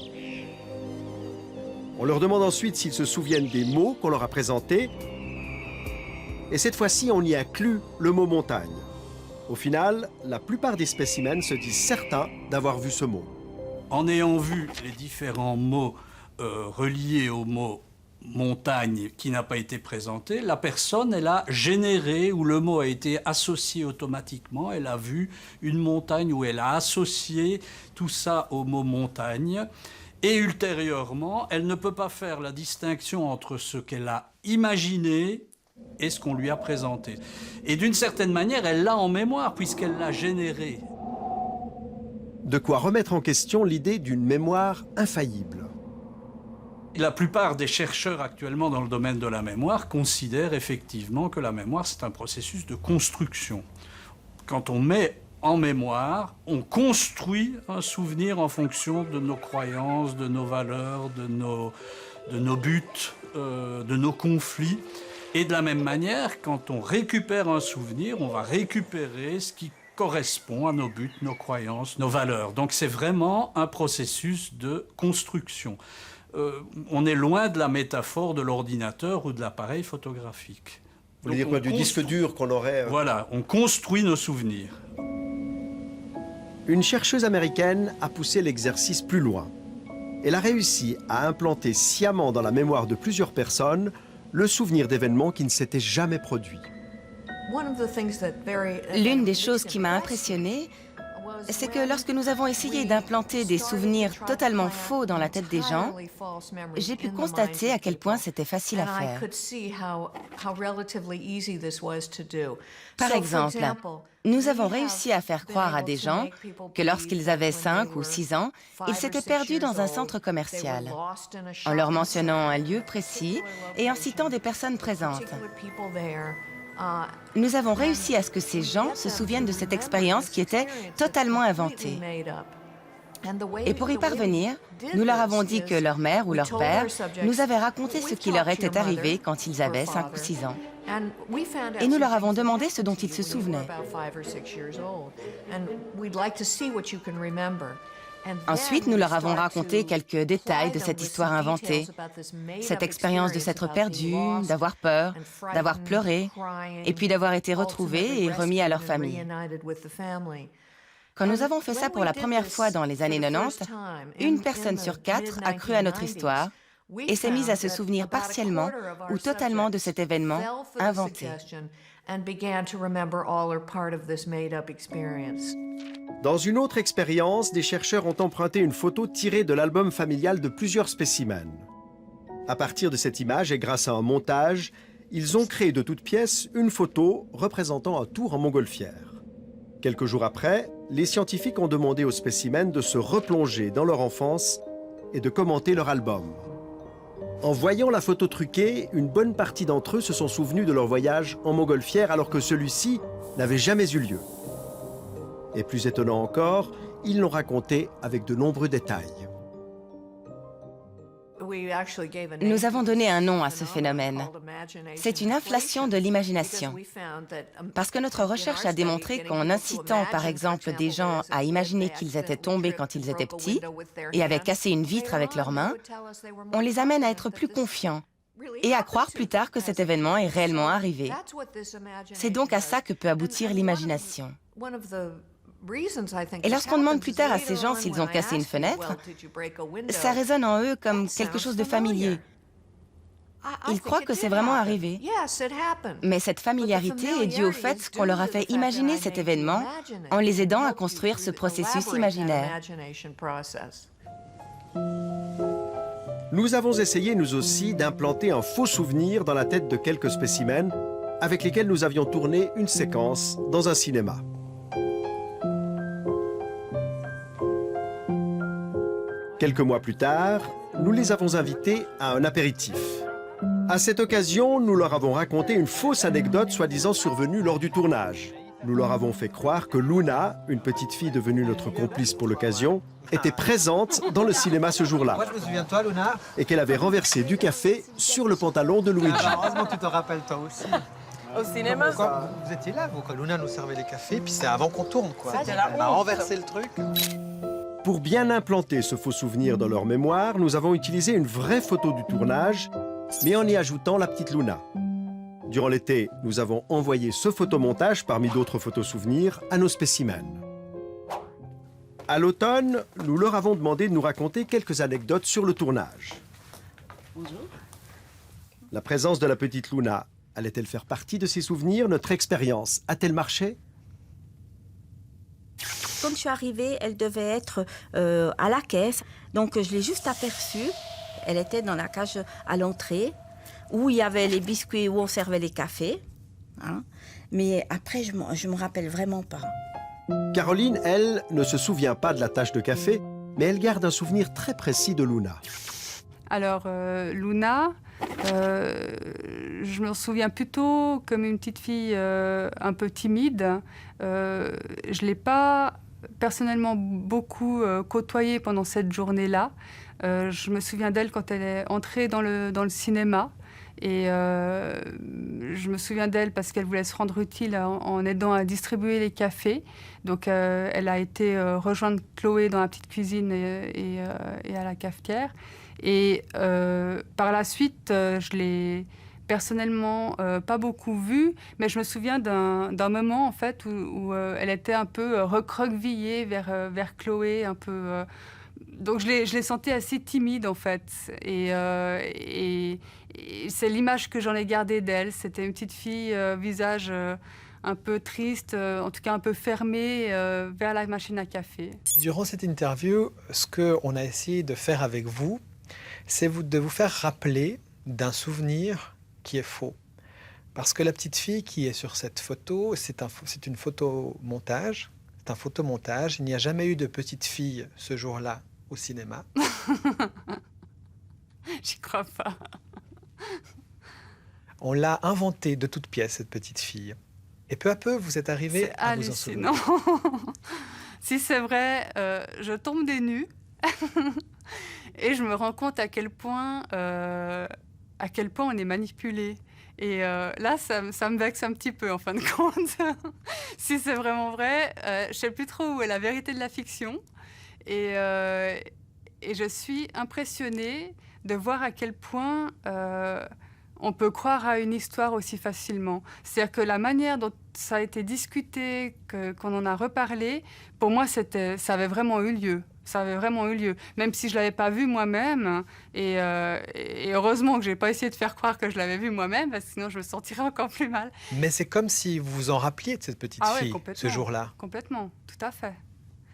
On leur demande ensuite s'ils se souviennent des mots qu'on leur a présentés, et cette fois-ci, on y inclut le mot montagne. Au final, la plupart des spécimens se disent certains d'avoir vu ce mot.
En ayant vu les différents mots reliés au mot montagne qui n'a pas été présentée, la personne, elle a généré, ou le mot a été associé automatiquement, elle a vu une montagne, où elle a associé tout ça au mot montagne, et ultérieurement, elle ne peut pas faire la distinction entre ce qu'elle a imaginé et ce qu'on lui a présenté. Et d'une certaine manière, elle l'a en mémoire, puisqu'elle l'a généré.
De quoi remettre en question l'idée d'une mémoire infaillible.
La plupart des chercheurs actuellement dans le domaine de la mémoire considèrent effectivement que la mémoire, c'est un processus de construction. Quand on met en mémoire, on construit un souvenir en fonction de nos croyances, de nos valeurs, de nos buts, de nos conflits. Et de la même manière, quand on récupère un souvenir, on va récupérer ce qui correspond à nos buts, nos croyances, nos valeurs. Donc c'est vraiment un processus de construction. On est loin de la métaphore de l'ordinateur ou de l'appareil photographique.
Vous voulez dire quoi, du disque dur qu'on aurait...
Voilà, on construit nos souvenirs.
Une chercheuse américaine a poussé l'exercice plus loin. Elle a réussi à implanter sciemment dans la mémoire de plusieurs personnes le souvenir d'événements qui ne s'étaient jamais produits.
L'une des choses qui m'a impressionnée, c'est que lorsque nous avons essayé d'implanter des souvenirs totalement faux dans la tête des gens, j'ai pu constater à quel point c'était facile à faire. Par exemple, nous avons réussi à faire croire à des gens que lorsqu'ils avaient 5 ou 6 ans, ils s'étaient perdus dans un centre commercial, en leur mentionnant un lieu précis et en citant des personnes présentes. Nous avons réussi à ce que ces gens se souviennent de cette expérience qui était totalement inventée. Et pour y parvenir, nous leur avons dit que leur mère ou leur père nous avait raconté ce qui leur était arrivé quand ils avaient 5 ou 6 ans. Et nous leur avons demandé ce dont ils se souvenaient. Ensuite, nous leur avons raconté quelques détails de cette histoire inventée, cette expérience de s'être perdu, d'avoir peur, d'avoir pleuré, et puis d'avoir été retrouvés et remis à leur famille. Quand nous avons fait ça pour la première fois dans les années 90, une personne sur 4 a cru à notre histoire et s'est mise à se souvenir partiellement ou totalement de cet événement inventé.
Dans une autre expérience, des chercheurs ont emprunté une photo tirée de l'album familial de plusieurs spécimens. À partir de cette image et grâce à un montage, ils ont créé de toutes pièces une photo représentant un tour en montgolfière. Quelques jours après, les scientifiques ont demandé aux spécimens de se replonger dans leur enfance et de commenter leur album. En voyant la photo truquée, une bonne partie d'entre eux se sont souvenus de leur voyage en montgolfière alors que celui-ci n'avait jamais eu lieu. Et plus étonnant encore, ils l'ont raconté avec de nombreux détails.
Nous avons donné un nom à ce phénomène. C'est une inflation de l'imagination. Parce que notre recherche a démontré qu'en incitant par exemple des gens à imaginer qu'ils étaient tombés quand ils étaient petits et avaient cassé une vitre avec leurs mains, on les amène à être plus confiants et à croire plus tard que cet événement est réellement arrivé. C'est donc à ça que peut aboutir l'imagination. Et lorsqu'on demande plus tard à ces gens s'ils ont cassé une fenêtre, ça résonne en eux comme quelque chose de familier. Ils croient que c'est vraiment arrivé. Mais cette familiarité est due au fait qu'on leur a fait imaginer cet événement en les aidant à construire ce processus imaginaire.
Nous avons essayé, nous aussi, d'implanter un faux souvenir dans la tête de quelques spécimens avec lesquels nous avions tourné une séquence dans un cinéma. Quelques mois plus tard, nous les avons invités à un apéritif. À cette occasion, nous leur avons raconté une fausse anecdote soi-disant survenue lors du tournage. Nous leur avons fait croire que Luna, une petite fille devenue notre complice pour l'occasion, était présente dans le cinéma ce jour-là.
Je me souviens de toi, Luna.
Et qu'elle avait renversé du café sur le pantalon de Luigi.
Heureusement que tu te rappelles toi aussi.
Au cinéma,
vous étiez là, vous, quand Luna nous servait les cafés, puis c'est avant qu'on tourne, quoi.
C'était la
Elle a
honte.
renversé le truc.
Pour bien implanter ce faux souvenir dans leur mémoire, nous avons utilisé une vraie photo du tournage, mais en y ajoutant la petite Luna. Durant l'été, nous avons envoyé ce photomontage, parmi d'autres photos souvenirs, à nos spécimens. À l'automne, nous leur avons demandé de nous raconter quelques anecdotes sur le tournage.
Bonjour.
La présence de la petite Luna allait-elle faire partie de ses souvenirs? Notre expérience a-t-elle marché?
Quand je suis arrivée, elle devait être à la caisse. Donc je l'ai juste aperçue. Elle était dans la cage à l'entrée, où il y avait les biscuits, où on servait les cafés. Hein. Mais après, je me rappelle vraiment pas.
Caroline, elle, ne se souvient pas de la tache de café, mais elle garde un souvenir très précis de Luna.
Alors, Luna, je me souviens plutôt comme une petite fille un peu timide. Je ne l'ai pas personnellement beaucoup côtoyée pendant cette journée-là. Je me souviens d'elle quand elle est entrée dans le cinéma. Et je me souviens d'elle parce qu'elle voulait se rendre utile en aidant à distribuer les cafés. Donc elle a été rejoindre Chloé dans la petite cuisine et à la cafetière. Et par la suite, je l'ai personnellement pas beaucoup vue, mais je me souviens d'un moment en fait où elle était un peu recroquevillée vers Chloé, un peu. Donc je l'ai sentie assez timide en fait. Et c'est l'image que j'en ai gardée d'elle. C'était une petite fille, visage un peu triste, en tout cas un peu fermé vers la machine à café.
Durant cette interview, ce qu'on a essayé de faire avec vous, c'est de vous faire rappeler d'un souvenir qui est faux. Parce que la petite fille qui est sur cette photo, c'est une photomontage. C'est un photomontage. Il n'y a jamais eu de petite fille ce jour-là au cinéma.
J'y crois pas.
On l'a inventée de toutes pièces, cette petite fille. Et peu à peu, vous êtes arrivé à vous en souvenir.
C'est hallucinant. Si c'est vrai, je tombe des nues. Et je me rends compte à quel point on est manipulé. Et là, ça me vexe un petit peu, en fin de compte. Si c'est vraiment vrai, je ne sais plus trop où est la vérité de la fiction. Et je suis impressionnée de voir à quel point on peut croire à une histoire aussi facilement. C'est-à-dire que la manière dont ça a été discuté, qu'on en a reparlé, pour moi, ça avait vraiment eu lieu. Ça avait vraiment eu lieu, même si je ne l'avais pas vu moi-même. Et heureusement que je n'ai pas essayé de faire croire que je l'avais vu moi-même, parce que sinon je me sentirais encore plus mal.
Mais c'est comme si vous vous en rappeliez de cette petite fille, ce jour-là.
Complètement, tout à fait.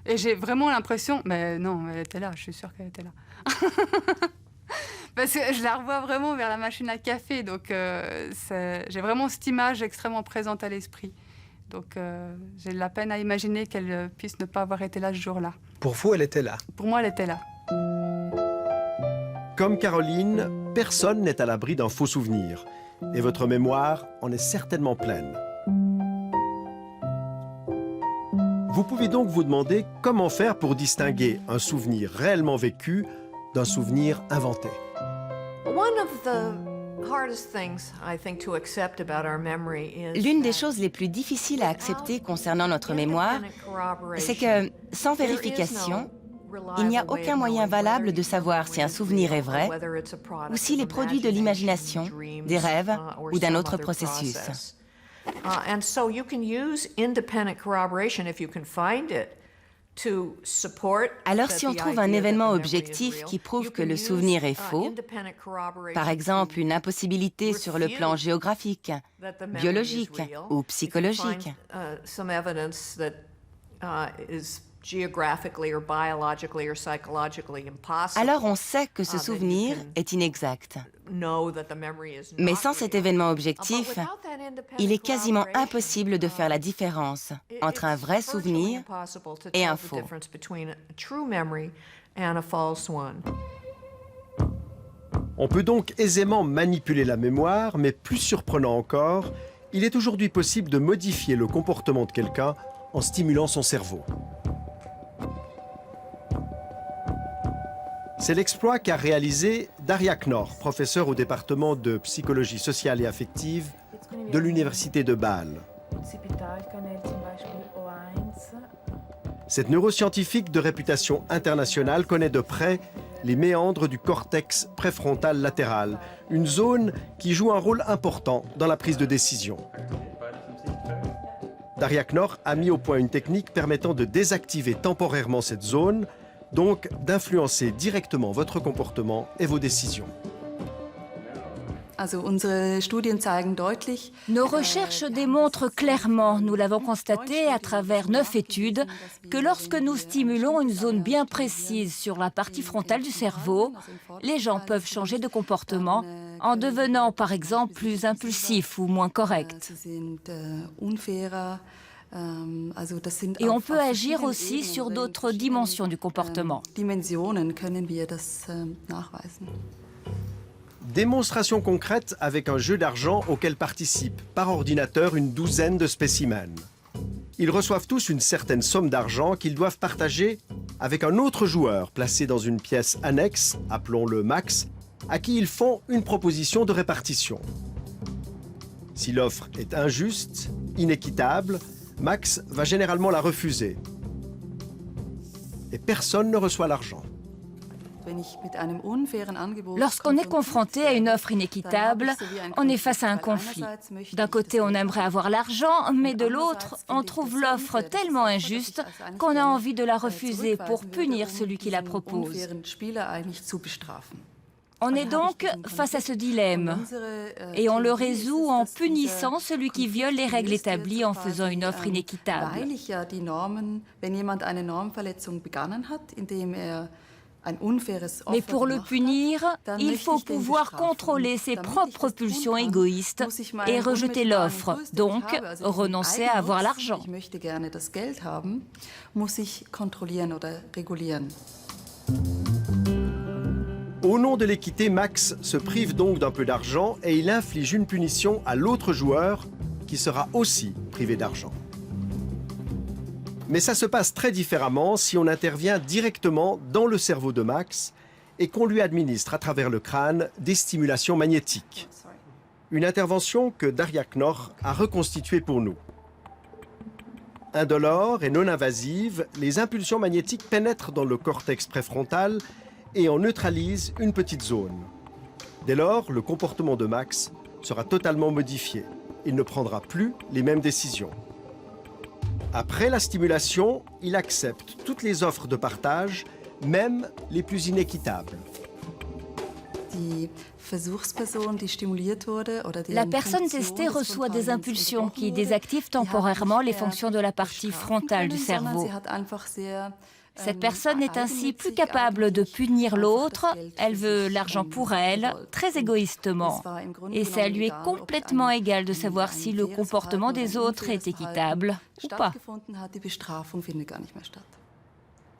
Et j'ai vraiment l'impression... Mais non, elle était là, je suis sûre qu'elle était là. Parce que je la revois vraiment vers la machine à café, donc j'ai vraiment cette image extrêmement présente à l'esprit. Donc j'ai de la peine à imaginer qu'elle puisse ne pas avoir été là ce jour-là.
Pour vous, elle était là?
Pour moi, elle était là.
Comme Caroline, personne n'est à l'abri d'un faux souvenir. Et votre mémoire en est certainement pleine. Vous pouvez donc vous demander comment faire pour distinguer un souvenir réellement vécu d'un souvenir inventé.
L'une des choses les plus difficiles à accepter concernant notre mémoire, c'est que, sans vérification, il n'y a aucun moyen valable de savoir si un souvenir est vrai ou s'il est produit de l'imagination, des rêves ou d'un autre processus. Alors si on trouve un événement objectif qui prouve que le souvenir est faux, par exemple une impossibilité sur le plan géographique, biologique ou psychologique, alors on sait que ce souvenir est inexact. Mais sans cet événement objectif, il est quasiment impossible de faire la différence entre un vrai souvenir et un faux.
On peut donc aisément manipuler la mémoire, mais plus surprenant encore, il est aujourd'hui possible de modifier le comportement de quelqu'un en stimulant son cerveau. C'est l'exploit qu'a réalisé Daria Knorr, professeure au département de psychologie sociale et affective de l'Université de Bâle. Cette neuroscientifique de réputation internationale connaît de près les méandres du cortex préfrontal latéral, une zone qui joue un rôle important dans la prise de décision. Daria Knorr a mis au point une technique permettant de désactiver temporairement cette zone, donc d'influencer directement votre comportement et vos décisions.
Nos recherches démontrent clairement, nous l'avons constaté à travers 9 études, que lorsque nous stimulons une zone bien précise sur la partie frontale du cerveau, les gens peuvent changer de comportement en devenant par exemple plus impulsifs ou moins corrects. Et on peut agir aussi sur d'autres dimensions du comportement.
Démonstration concrète avec un jeu d'argent auquel participent par ordinateur une douzaine de spécimens. Ils reçoivent tous une certaine somme d'argent qu'ils doivent partager avec un autre joueur placé dans une pièce annexe, appelons-le Max, à qui ils font une proposition de répartition. Si l'offre est injuste, inéquitable, Max va généralement la refuser. Et personne ne reçoit l'argent.
Lorsqu'on est confronté à une offre inéquitable, on est face à un conflit. D'un côté, on aimerait avoir l'argent, mais de l'autre, on trouve l'offre tellement injuste qu'on a envie de la refuser pour punir celui qui la propose. On est donc face à ce dilemme et on le résout en punissant celui qui viole les règles établies en faisant une offre inéquitable. Mais pour le punir, il faut pouvoir contrôler ses propres pulsions égoïstes et rejeter l'offre, donc renoncer à avoir l'argent.
Au nom de l'équité, Max se prive donc d'un peu d'argent et il inflige une punition à l'autre joueur qui sera aussi privé d'argent. Mais ça se passe très différemment si on intervient directement dans le cerveau de Max et qu'on lui administre à travers le crâne des stimulations magnétiques. Une intervention que Daria Knorr a reconstituée pour nous. Indolore et non invasive, les impulsions magnétiques pénètrent dans le cortex préfrontal et en neutralisent une petite zone. Dès lors, le comportement de Max sera totalement modifié. Il ne prendra plus les mêmes décisions. Après la stimulation, il accepte toutes les offres de partage, même les plus inéquitables.
La personne testée reçoit des impulsions qui désactivent temporairement les fonctions de la partie frontale du cerveau. Cette personne est ainsi plus capable de punir l'autre, elle veut l'argent pour elle, très égoïstement. Et ça lui est complètement égal de savoir si le comportement des autres est équitable ou pas.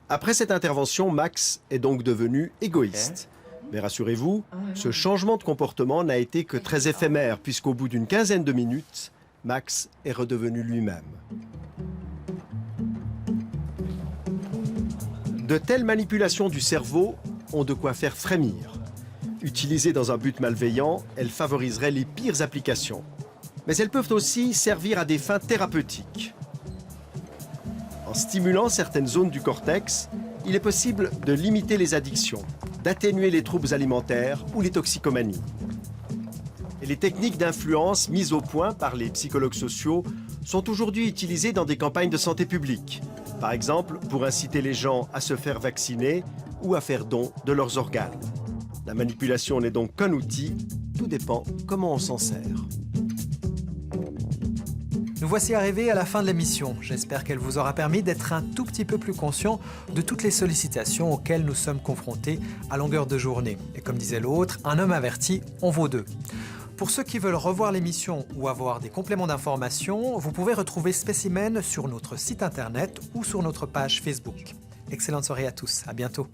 Après cette intervention, Max est donc devenu égoïste. Mais rassurez-vous, ce changement de comportement n'a été que très éphémère, puisqu'au bout d'une quinzaine de minutes, Max est redevenu lui-même. De telles manipulations du cerveau ont de quoi faire frémir. Utilisées dans un but malveillant, elles favoriseraient les pires applications. Mais elles peuvent aussi servir à des fins thérapeutiques. En stimulant certaines zones du cortex, il est possible de limiter les addictions, d'atténuer les troubles alimentaires ou les toxicomanies. Et les techniques d'influence mises au point par les psychologues sociaux sont aujourd'hui utilisées dans des campagnes de santé publique. Par exemple, pour inciter les gens à se faire vacciner ou à faire don de leurs organes. La manipulation n'est donc qu'un outil, tout dépend comment on s'en sert.
Nous voici arrivés à la fin de l'émission. J'espère qu'elle vous aura permis d'être un tout petit peu plus conscient de toutes les sollicitations auxquelles nous sommes confrontés à longueur de journée. Et comme disait l'autre, un homme averti en vaut deux. Pour ceux qui veulent revoir l'émission ou avoir des compléments d'information, vous pouvez retrouver Spécimen sur notre site internet ou sur notre page Facebook. Excellente soirée à tous, à bientôt.